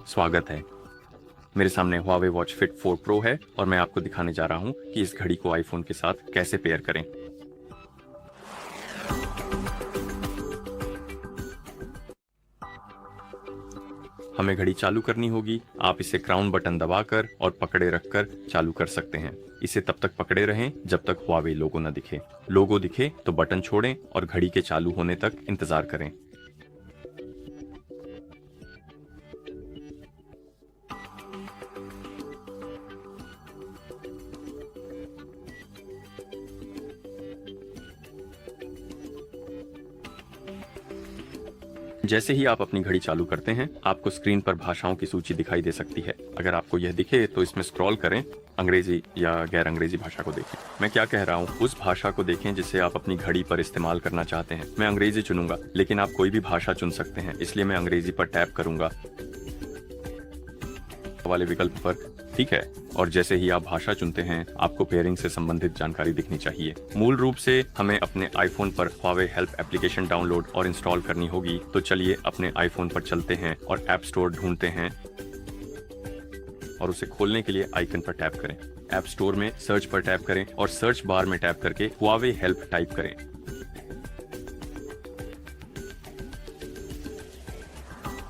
स्वागत है। मेरे सामने Huawei Watch Fit 4 Pro है और मैं आपको दिखाने जा रहा हूँ कि इस घड़ी को आईफोन के साथ कैसे पेयर करें। हमें घड़ी चालू करनी होगी। आप इसे क्राउन बटन दबाकर और पकड़े रखकर चालू कर सकते हैं। इसे तब तक पकड़े रहें जब तक Huawei लोगो न दिखे। लोगो दिखे तो बटन छोड़ें और घड़ी के चालू होने तक इंतजार करें। जैसे ही आप अपनी घड़ी चालू करते हैं, आपको स्क्रीन पर भाषाओं की सूची दिखाई दे सकती है। अगर आपको यह दिखे तो इसमें स्क्रॉल करें, अंग्रेजी या गैर अंग्रेजी भाषा को देखें। मैं क्या कह रहा हूँ, उस भाषा को देखें जिसे आप अपनी घड़ी पर इस्तेमाल करना चाहते हैं। मैं अंग्रेजी चुनूंगा, लेकिन आप कोई भी भाषा चुन सकते हैं, इसलिए मैं अंग्रेजी पर टैप करूंगा वाले विकल्प पर। ठीक है, और जैसे ही आप भाषा चुनते हैं, आपको पेयरिंग से संबंधित जानकारी दिखनी चाहिए। मूल रूप से हमें अपने आईफोन पर Huawei हेल्प एप्लीकेशन डाउनलोड और इंस्टॉल करनी होगी। तो चलिए अपने आईफोन पर चलते हैं और ऐप स्टोर ढूंढते हैं और उसे खोलने के लिए आइकन पर टैप करें। ऐप स्टोर में सर्च पर टैप करें और सर्च बार में टैप करके Huawei हेल्प टाइप करें।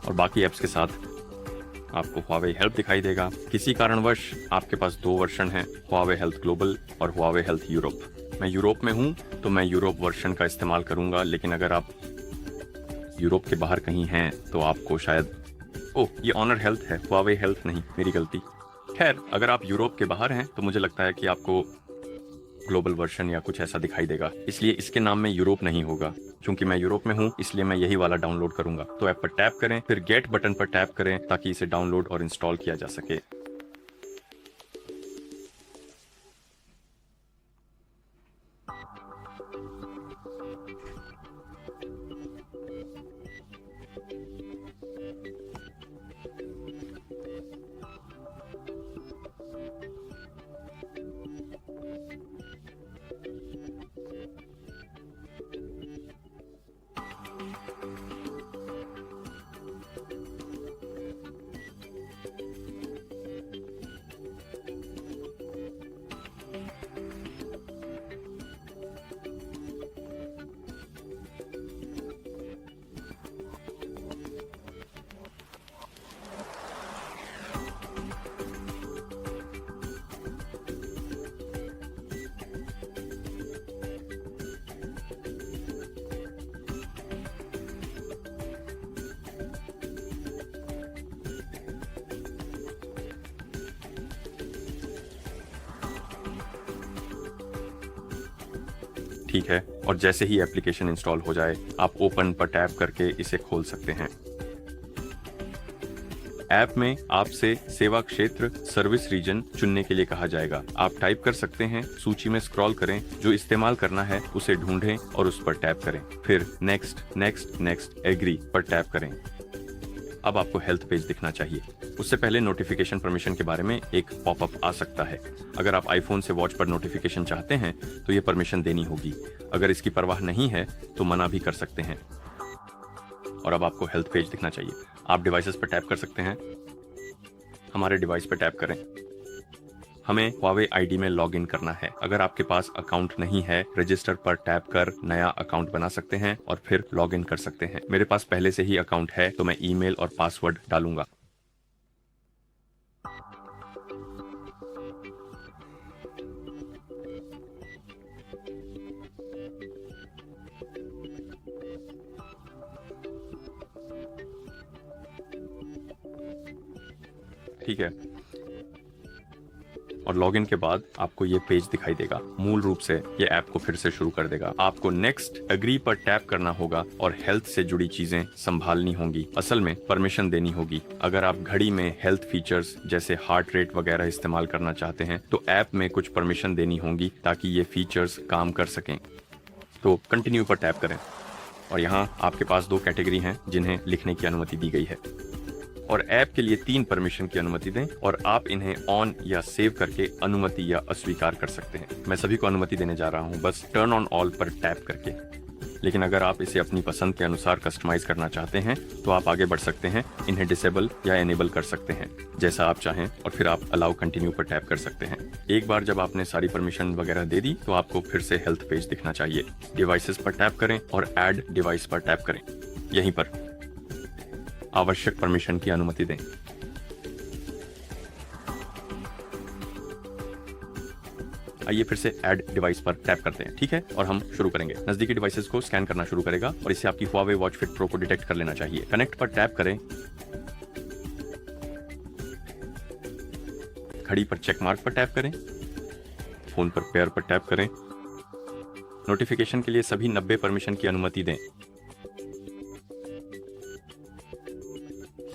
और बाकी ऐप्स के साथ आपको Huawei हेल्प दिखाई देगा। किसी कारणवश आपके पास दो वर्जन हैं, Huawei हेल्थ ग्लोबल और Huawei हेल्थ यूरोप। मैं यूरोप में हूं तो मैं यूरोप वर्जन का इस्तेमाल करूंगा, लेकिन अगर आप यूरोप के बाहर कहीं हैं तो आपको शायद ये ऑनर हेल्थ है, Huawei हेल्थ नहीं, मेरी गलती। खैर, अगर आप यूरोप के बाहर हैं तो मुझे लगता है कि आपको ग्लोबल वर्जन या कुछ ऐसा दिखाई देगा, इसलिए इसके नाम में यूरोप नहीं होगा। चूंकि मैं यूरोप में हूं, इसलिए मैं यही वाला डाउनलोड करूंगा। तो ऐप पर टैप करें, फिर गेट बटन पर टैप करें ताकि इसे डाउनलोड और इंस्टॉल किया जा सके। ठीक है, और जैसे ही एप्लीकेशन इंस्टॉल हो जाए, आप ओपन पर टैप करके इसे खोल सकते हैं। ऐप में आपसे सेवा क्षेत्र सर्विस रीजन चुनने के लिए कहा जाएगा। आप टाइप कर सकते हैं, सूची में स्क्रॉल करें, जो इस्तेमाल करना है उसे ढूंढें और उस पर टैप करें। फिर नेक्स्ट नेक्स्ट नेक्स्ट एग्री पर टैप करें। अब आपको हेल्थ पेज दिखना चाहिए। उससे पहले नोटिफिकेशन परमिशन के बारे में एक पॉपअप आ सकता है। अगर आप आईफोन से वॉच पर नोटिफिकेशन चाहते हैं तो ये परमिशन देनी होगी। अगर इसकी परवाह नहीं है तो मना भी कर सकते हैं। और अब आपको हेल्थ पेज दिखना चाहिए। आप डिवाइसेस पर टैप कर सकते हैं। हमारे डिवाइस पर टैप करें। हमें Huawei आईडी में लॉग इन करना है। अगर आपके पास अकाउंट नहीं है, रजिस्टर पर टैप कर नया अकाउंट बना सकते हैं और फिर लॉग इन कर सकते हैं। मेरे पास पहले से ही अकाउंट है, तो मैं ईमेल और पासवर्ड डालूंगा। ठीक है, और लॉगिन के बाद आपको ये पेज दिखाई देगा। मूल रूप से ये ऐप को फिर से शुरू कर देगा। आपको नेक्स्ट एग्री पर टैप करना होगा और हेल्थ से जुड़ी चीजें संभालनी होंगी। असल में परमिशन देनी होगी। अगर आप घड़ी में हेल्थ फीचर्स जैसे हार्ट रेट वगैरह इस्तेमाल करना चाहते हैं तो ऐप में कुछ परमिशन देनी होंगी ताकि ये फीचर्स काम कर सकें। तो कंटिन्यू पर टैप करें और यहाँ आपके पास दो कैटेगरी हैं जिन्हें लिखने की अनुमति दी गई है, और ऐप के लिए 3 परमिशन की अनुमति दें और आप इन्हें ऑन या सेव करके अनुमति या अस्वीकार कर सकते हैं। मैं सभी को अनुमति देने जा रहा हूं, बस टर्न ऑन ऑल पर टैप करके। लेकिन अगर आप इसे अपनी पसंद के अनुसार कस्टमाइज करना चाहते हैं तो आप आगे बढ़ सकते हैं, इन्हें डिसेबल या एनेबल कर सकते हैं जैसा आप चाहें, और फिर आप अलाउ कंटिन्यू पर टैप कर सकते हैं। एक बार जब आपने सारी परमिशन वगैरह दे दी तो आपको फिर से हेल्थ पेज दिखना चाहिए। डिवाइसेस पर टैप करें और ऐड डिवाइस पर टैप करें। यहीं पर आवश्यक परमिशन की अनुमति दें। आइए फिर से ऐड डिवाइस पर टैप करते हैं, ठीक है, और हम शुरू करेंगे। नजदीकी डिवाइसेस को स्कैन करना शुरू करेगा और इसे आपकी Huawei Watch Fit Pro को डिटेक्ट कर लेना चाहिए। कनेक्ट पर टैप करें, घड़ी पर चेक मार्क पर टैप करें, फोन पर पेयर पर टैप करें। नोटिफिकेशन के लिए सभी 90 परमिशन की अनुमति दें।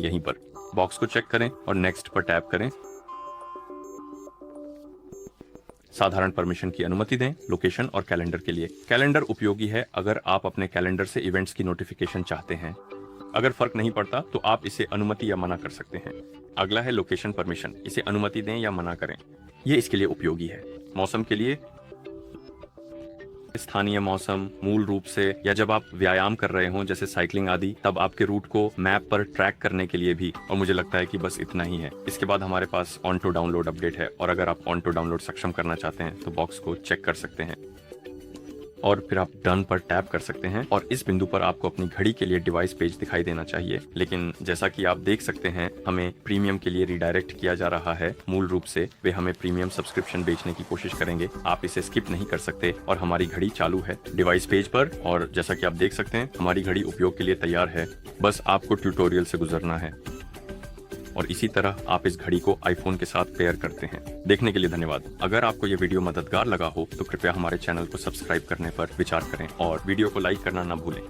यहीं पर बॉक्स को चेक करें और नेक्स्ट पर टैप करें। साधारण परमिशन की अनुमति दें। लोकेशन और कैलेंडर के लिए कैलेंडर उपयोगी है अगर आप अपने कैलेंडर से इवेंट्स की नोटिफिकेशन चाहते हैं। अगर फर्क नहीं पड़ता तो आप इसे अनुमति या मना कर सकते हैं। अगला है लोकेशन परमिशन, इसे अनुमति दें या मना करें। ये इसके लिए उपयोगी है। मौसम के लिए स्थानीय मौसम, मूल रूप से या जब आप व्यायाम कर रहे हों जैसे साइकिलिंग आदि, तब आपके रूट को मैप पर ट्रैक करने के लिए भी। और मुझे लगता है कि बस इतना ही है। इसके बाद हमारे पास ऑन टू डाउनलोड अपडेट है, और अगर आप ऑन टू डाउनलोड सक्षम करना चाहते हैं तो बॉक्स को चेक कर सकते हैं और फिर आप डन पर टैप कर सकते हैं। और इस बिंदु पर आपको अपनी घड़ी के लिए डिवाइस पेज दिखाई देना चाहिए, लेकिन जैसा कि आप देख सकते हैं हमें प्रीमियम के लिए रिडायरेक्ट किया जा रहा है। मूल रूप से वे हमें प्रीमियम सब्सक्रिप्शन बेचने की कोशिश करेंगे। आप इसे स्किप नहीं कर सकते और हमारी घड़ी चालू है डिवाइस पेज पर, और जैसा कि आप देख सकते हैं हमारी घड़ी उपयोग के लिए तैयार है। बस आपको ट्यूटोरियल से गुजरना है और इसी तरह आप इस घड़ी को आईफोन के साथ पेयर करते हैं। देखने के लिए धन्यवाद। अगर आपको ये वीडियो मददगार लगा हो तो कृपया हमारे चैनल को सब्सक्राइब करने पर विचार करें और वीडियो को लाइक करना न भूलें।